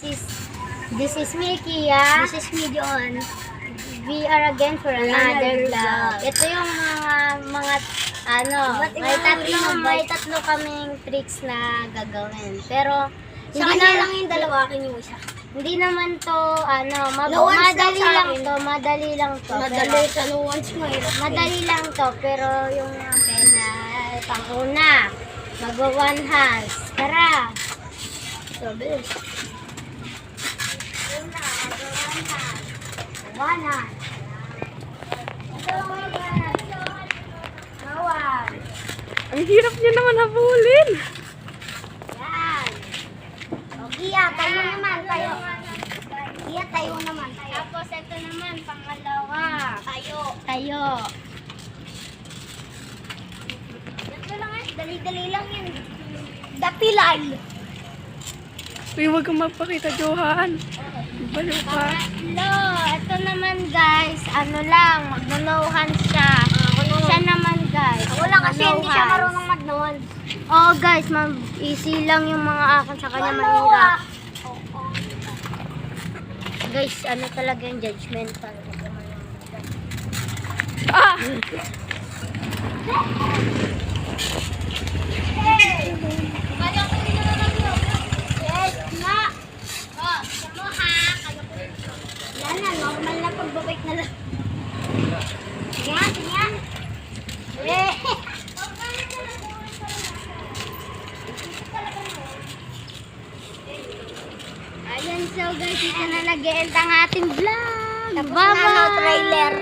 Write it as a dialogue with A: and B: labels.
A: This is Mickey, yeah.
B: This is me, John.
A: We are again for another vlog. Ito yung mga may tatlo kaming tricks na gagawin. Pero
B: Sa kanya lang yung dalawa, akin yung isa.
A: hindi naman to
B: No one's
A: madali
B: sa
A: lang
B: akin.
A: to, madali lang to.
B: Madali sa no one's mahirap.
A: Madali lang to, pero yung akin na pang-una, mag-one hands. Tara!
B: Sabi.
A: Una, mag-one hands. One hands. One.
C: Ang hirap niya naman habulin.
A: Yan. O, Gia, tayo naman, tayo. Gia, tayo naman. Tapos, ito naman, pangalawa.
B: Tayo.
A: Tayo.
B: Ito lang eh. Dali-dali lang yan. Dapilay.
C: Uy, huwag kang magpakita, Johan. Baliw ka.
A: Pangatlo. Ito naman, guys, mag-no hands siya. Siya naman, guys.
B: Ako lang kasi
A: mag-no
B: hindi siya
A: hands.
B: marunong mag-noon.
A: Oo, guys, easy lang yung mga akin sa kanya mahirap. Guys, talaga yung judgmental.
C: Ah!
A: Yes, nga.
B: Oh, siya mo ha. Yan na, normal na pagbabike na lang. Yan, yan.
A: Eh. Ayan, so guys, dito na nag-e-end ang ating vlog.
B: Tapos na, no trailer.